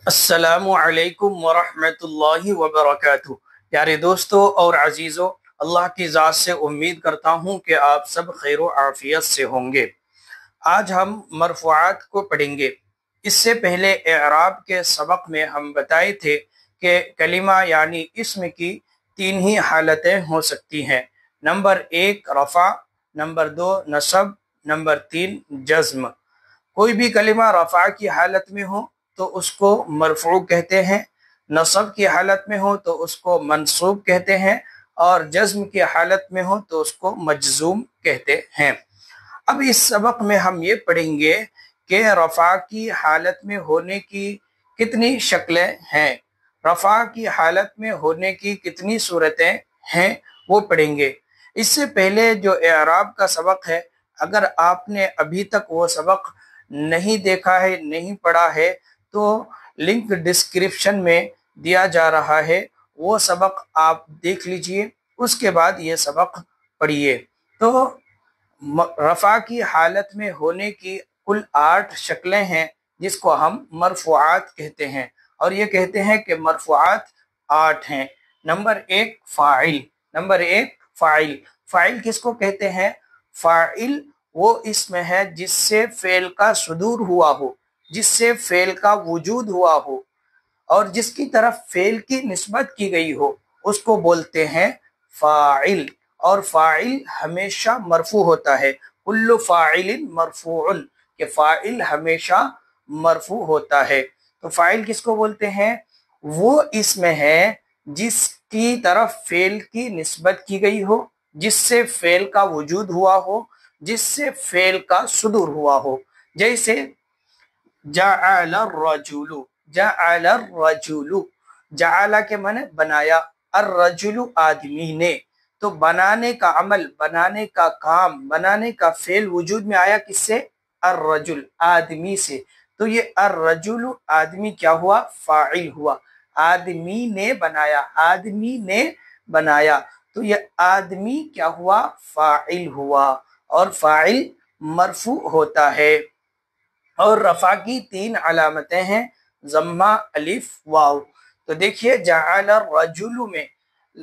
السلام علیکم ورحمۃ اللہ وبرکاتہ۔ پیارے دوستوں اور عزیزوں، اللہ کی ذات سے امید کرتا ہوں کہ آپ سب خیر و عافیت سے ہوں گے۔ آج ہم مرفوعات کو پڑھیں گے۔ اس سے پہلے اعراب کے سبق میں ہم بتائے تھے کہ کلمہ یعنی اسم کی تین ہی حالتیں ہو سکتی ہیں۔ نمبر 1 رفع، نمبر 2 نصب، نمبر 3 جزم۔ کوئی بھی کلمہ رفع کی حالت میں ہو تو اس کو مرفوع کہتے ہیں، نصب کی حالت میں ہو تو اس کو منصوب کہتے ہیں، اور جزم کی حالت میں ہو تو اس کو مجزوم کہتے ہیں۔ اب اس سبق میں ہم یہ پڑھیں گے کہ رفع کی حالت میں ہونے کی کتنی شکلیں ہیں، رفع کی حالت میں ہونے کی کتنی صورتیں ہیں، وہ پڑھیں گے۔ اس سے پہلے جو اعراب کا سبق ہے، اگر آپ نے ابھی تک وہ سبق نہیں دیکھا ہے، نہیں پڑھا ہے، تو لنک ڈسکرپشن میں دیا جا رہا ہے، وہ سبق آپ دیکھ لیجئے، اس کے بعد یہ سبق پڑھیے۔ تو رفع کی حالت میں ہونے کی کل 8 شکلیں ہیں جس کو ہم مرفوعات کہتے ہیں، اور یہ کہتے ہیں کہ مرفوعات 8 ہیں۔ نمبر 1 فاعل، نمبر 1 فاعل۔ فاعل کس کو کہتے ہیں؟ فاعل وہ اسم ہے جس سے فعل کا صدور ہوا ہو، جس سے فعل کا وجود ہوا ہو، اور جس کی طرف فعل کی نسبت کی گئی ہو، اس کو بولتے ہیں فاعل۔ اور فاعل ہمیشہ مرفوع ہوتا ہے، کل فاعل مرفوع، کہ فاعل ہمیشہ مرفوع ہوتا ہے۔ تو فاعل کس کو بولتے ہیں؟ وہ اسم ہے جس کی طرف فعل کی نسبت کی گئی ہو، جس سے فعل کا وجود ہوا ہو، جس سے فعل کا صدور ہوا ہو۔ جیسے جعل الرجل، جعل الرجل، جعل کے معنی بنایا، الرجل آدمی نے، تو بنانے کا عمل، بنانے کا کام، بنانے کا فعل وجود میں آیا کس سے؟ الرجل، آدمی سے۔ تو یہ الرجل آدمی کیا ہوا؟ فاعل ہوا، آدمی نے بنایا، آدمی نے بنایا، تو یہ آدمی کیا ہوا؟ فاعل ہوا، اور فاعل مرفوع ہوتا ہے۔ اور رفع کی 3 علامتیں ہیں، ضمہ، الف، واو۔ تو دیکھیے جعل الرجل میں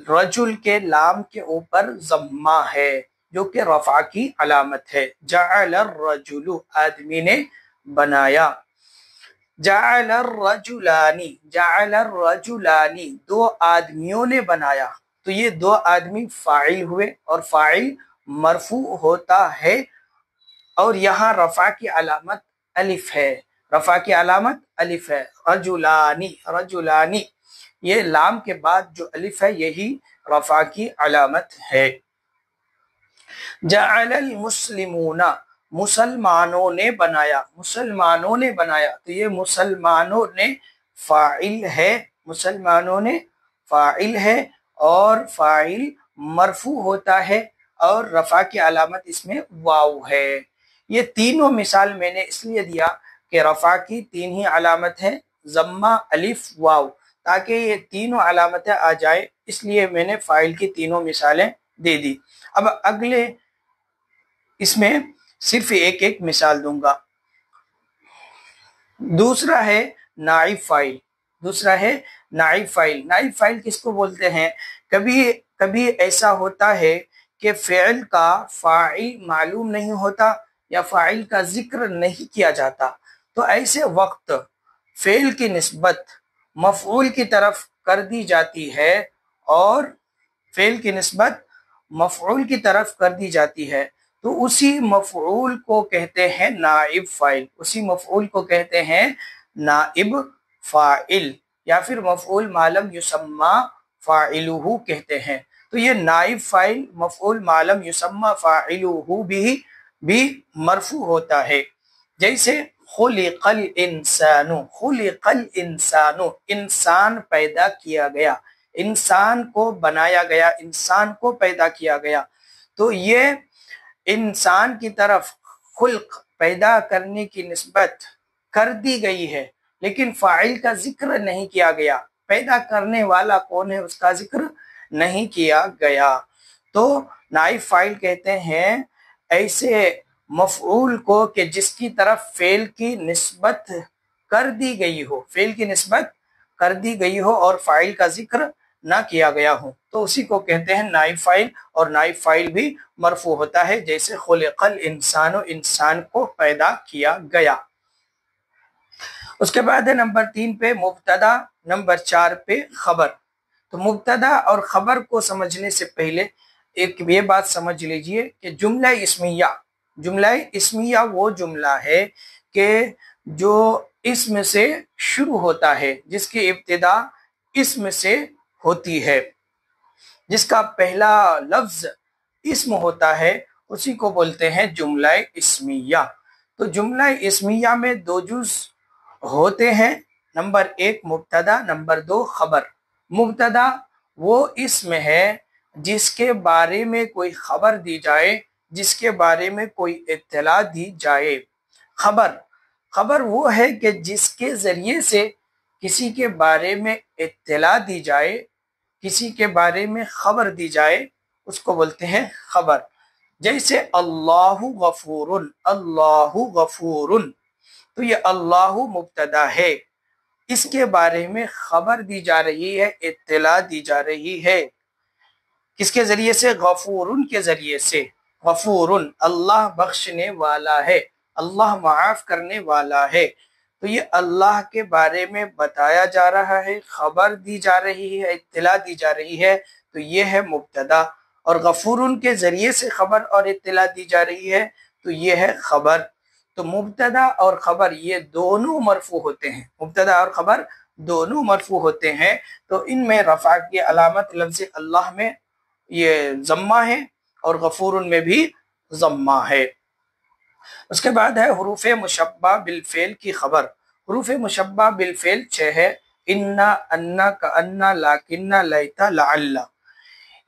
رجل کے لام کے اوپر ضمہ ہے جو کہ رفع کی علامت ہے۔ جعل الرجل آدمی نے بنایا۔ جعل الرجلانی، جعل الرجلانی 2 آدمیوں نے بنایا، تو یہ 2 آدمی فاعل ہوئے، اور فاعل مرفوع ہوتا ہے، اور یہاں رفع کی علامت الف ہے، رفع کی علامت الف ہے۔ رجلانی، رجلانی، یہ لام کے بعد جو الف ہے یہی رفع کی علامت ہے۔ جعل المسلمون، مسلمانوں نے بنایا، مسلمانوں نے بنایا، تو یہ مسلمانوں نے فاعل ہے، مسلمانوں نے فاعل ہے، اور فاعل مرفوع ہوتا ہے، اور رفع کی علامت اس میں واو ہے۔ یہ تینوں مثال میں نے اس لیے دیا کہ رفع کی 3 ہی علامت ہیں، ضمہ، الف، واو، تاکہ یہ تینوں علامتیں آ جائے، اس لیے میں نے فاعل کی تینوں مثالیں دے دی۔ اب اگلے اس میں صرف ایک مثال دوں گا۔ دوسرا ہے نائب فاعل، دوسرا ہے نائب فاعل۔ نائب فاعل کس کو بولتے ہیں؟ کبھی ایسا ہوتا ہے کہ فعل کا فاعل معلوم نہیں ہوتا، یا فاعل کا ذکر نہیں کیا جاتا، تو ایسے وقت فعل کی نسبت مفعول کی طرف کر دی جاتی ہے، اور فعل کی نسبت مفعول کی طرف کر دی جاتی ہے، تو اسی مفعول کو کہتے ہیں نائب فاعل، اسی مفعول کو کہتے ہیں نائب فاعل، یا پھر مفعول ما لم یسمى فاعلہ کہتے ہیں۔ تو یہ نائب فاعل مفعول ما لم یسمى فاعلہ بھی مرفوع ہوتا ہے۔ جیسے خلق الانسان، خلق الانسان، انسان پیدا کیا گیا، انسان کو بنایا گیا، انسان کو پیدا کیا گیا، تو یہ انسان کی طرف خلق، پیدا کرنے کی نسبت کر دی گئی ہے، لیکن فاعل کا ذکر نہیں کیا گیا، پیدا کرنے والا کون ہے اس کا ذکر نہیں کیا گیا۔ تو نائب فاعل کہتے ہیں ایسے مفعول کو کہ جس کی طرف فعل کی نسبت कर दी गई हो, फेल की निस्बत कर दी गई हो और फाइल का जिक्र ना किया गया हो, तो उसी को कहते हैं नाइब फाइल। और नाइब फाइल भी मरफू होता है, जैसे खुलिक़ल इंसानो, इंसान को पैदा किया गया। उसके बाद है नंबर 3 पे मुब्तदा, नंबर 4 पे खबर। तो मुब्तदा और खबर को समझने से पहले एक ये बात समझ लीजिए कि जुमला इस्मिया वो जुमला है कि जो इसम से शुरू होता है, जिसकी इब्तिदा इसम से होती है, जिसका पहला लफ्ज इसम होता है, उसी को बोलते हैं जुमला इस्मिया। तो जुमला इस्मिया में दो जुज होते हैं, नंबर 1 मुब्तदा, नंबर 2 खबर। मुब्तदा वो इसम है जिसके बारे में कोई खबर दी जाए, जिसके बारे में कोई इत्तला दी जाए। खबर वो है कि जिसके जरिए से किसी के बारे में इत्तला दी जाए, किसी के बारे में खबर दी जाए, उसको बोलते हैं खबर। जैसे अल्लाहु गफूरुन, तो ये अल्लाहु मुब्तदा है, इसके बारे में खबर दी जा रही है, इत्तला दी जा रही है, किसके जरिए से? गफूरुन के जरिए से। गफूरुन, अल्लाह बख्शने वाला है, अल्लाह माफ करने वाला है। तो ये अल्लाह के बारे में बताया जा रहा है, खबर दी जा रही है, इत्तला दी जा रही है, तो ये है मुब्तदा। और गफूरुन के जरिए से खबर और इत्तला दी जा रही है, तो ये है खबर। तो मुब्तदा और खबर ये दोनों मरफू होते हैं, मुब्तदा और खबर दोनों मरफू होते हैं। तो इनमें रफा की अलामत लफ्ज़ अल्लाह में ये ज़म्मा है और गफूरुन में भी ज़म्मा है। उसके बाद है हुरूफ मुशब्बा बिलफेल की खबर। हुरूफ मुशब्बा बिलफेल 6 है, इन्ना, अन्ना, कअन्ना, लाकिन्ना, लैता, लअल्ला।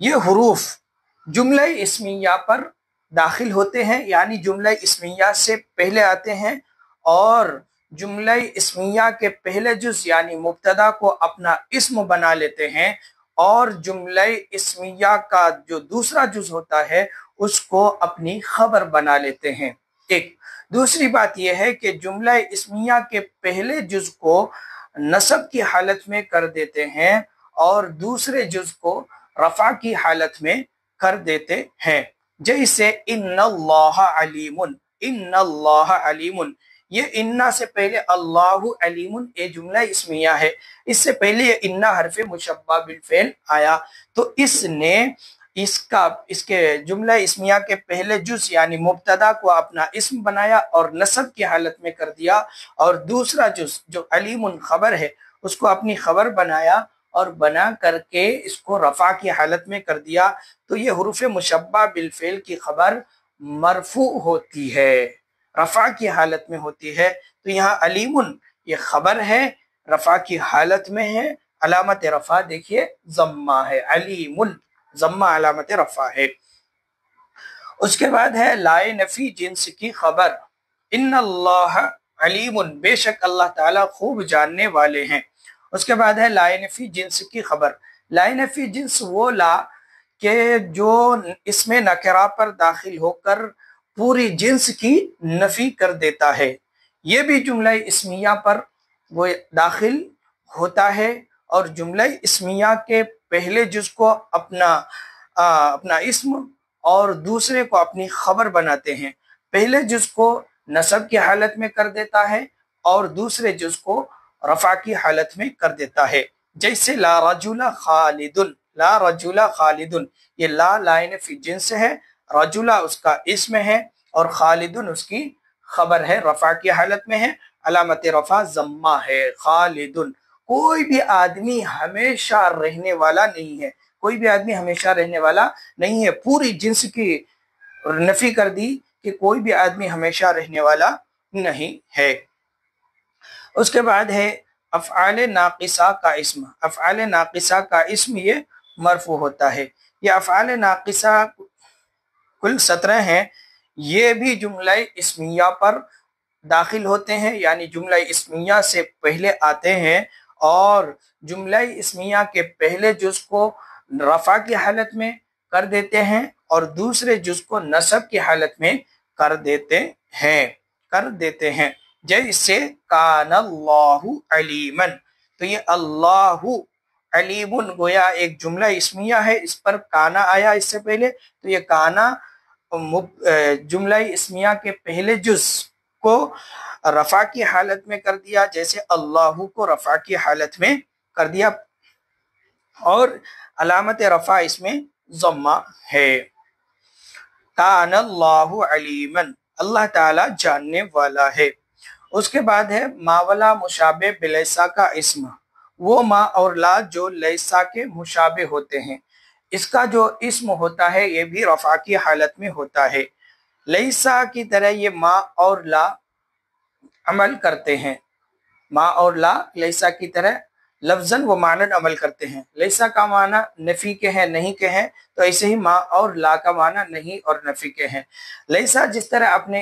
ये हुरूफ जुमला इस्मिया पर दाखिल होते हैं, यानी जुमला इस्मिया से पहले आते हैं और जुमला इस्मिया के पहले जुज यानी मुब्तदा को अपना इस्म बना लेते हैं और जुमला इस्मिया का जो दूसरा जुज होता है उसको अपनी खबर बना लेते हैं। एक दूसरी बात यह है कि जुमला इस्मिया के पहले जुज को नसब की हालत में कर देते हैं और दूसरे जुज को रफा की हालत में कर देते हैं। जैसे इन्नल्लाह अलीमुन, इन्नल्लाह अलीमुन, ये इन्ना से पहले अल्लाहु अलीमुन ये जुमला इस्मिया है, इससे पहले ये इन्ना हरफे मुशब्बा बिलफेल आया, तो इसने इसके जुमला इस्मिया के पहले जुज यानी मुब्तदा को अपना इस्म बनाया और नसब की हालत में कर दिया और दूसरा जुज जो अलीमुन खबर है उसको अपनी खबर बनाया और बना करके इसको रफा की हालत में कर दिया। तो ये हुरूफ मुशब्बा बिलफेल की खबर मरफू होती है, रफा की हालत में होती है। तो यहाँ अलीमुन ये खबर है, रफा की हालत में है, अलामत रफा देखिए ज़म्मा है, अलीमुन ज़म्मा अलामत रफा है। उसके बाद है लाए नफी जिन्स की खबर, इन्नल्लाह अलीमुन, बेशक अल्लाह ताला खूब जानने वाले हैं। उसके बाद है लाए नफी जिन्स की खबर। लाए नफी जिन्स वो ला के जो इसमें नकरा पर दाखिल होकर पूरी जिन्स की नफी कर देता है, ये भी जुमला इस्मिया पर वो दाखिल होता है और जुमला इस्मिया के पहले जुज को अपना इस्म और दूसरे को अपनी खबर बनाते हैं। पहले जुज को नसब की हालत में कर देता है और दूसरे जुज को रफा की हालत में कर देता है। जैसे ला रजुला खालिदुन, ला रजुला खालिदुन, ये ला लाइन फी जिन्स है, रजुला उसका इस्म है और खालिदुन उसकी खबर है, रफा की हालत में है, अलामत रफा ज़म्मा है। खालिदुन, कोई भी आदमी हमेशा रहने वाला नहीं है, कोई भी आदमी हमेशा रहने वाला नहीं है, पूरी जिन्स की नफी कर दी कि कोई भी आदमी हमेशा रहने वाला नहीं है। उसके बाद है अफ़आल नाक़िसा का इस्म। अफ़आल नाक़िसा का इस्म ये मरफू होता है। ये अफ़आल नाक़िसा कुल 17 हैं, ये भी जुमला इस्मिया पर दाखिल होते हैं, यानी जुमला इस्मिया से पहले आते हैं और जुमला इस्मिया के पहले जुज को रफा की हालत में कर देते हैं और दूसरे जुज को नसब की हालत में कर देते हैं। जैसे कान अल्लाहु अलीमन, तो ये अल्लाहु अलीमुन गोया एक जुमला इस्मिया है, इस पर काना आया इससे पहले, तो ये काना जुमला इस्मिया के पहले जुज को रफा की हालत में कर दिया, जैसे अल्लाहु को रफा की हालत में कर दिया, और अलामत रफा इसमें ज़म्मा है। कान अल्लाहु अलीमन, अल्लाह ताला जानने वाला है। उसके बाद है मावला मुशाबे बिलैसा का इस्म, वो मा और ला जो लैसा के मुशाबे होते हैं, इसका जो इस्म होता है ये भी रफा की हालत में होता है। लैसा की तरह ये मा और ला अमल करते हैं, मा और ला लैसा की तरह लफ्जन व मानन अमल करते हैं। लैसा का माना नफी के हैं, नहीं के हैं, तो ऐसे ही मा और ला का माना नहीं और नफी के हैं। लैसा जिस तरह अपने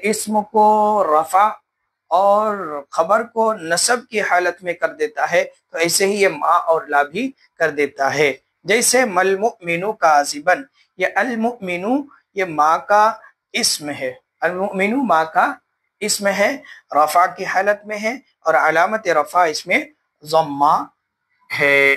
इस्म को रफा और खबर को नसब की हालत में कर देता है, तो ऐसे ही ये मा और ला भी कर देता है। जैसे मल मुमिनु काज़िबन, ये अल मुमिनु ये माँ का इस्म है, अल मुमिनु माँ का इसमें है, रफा की हालत में है, और अलामत रफा इसमें ज़म्मा है।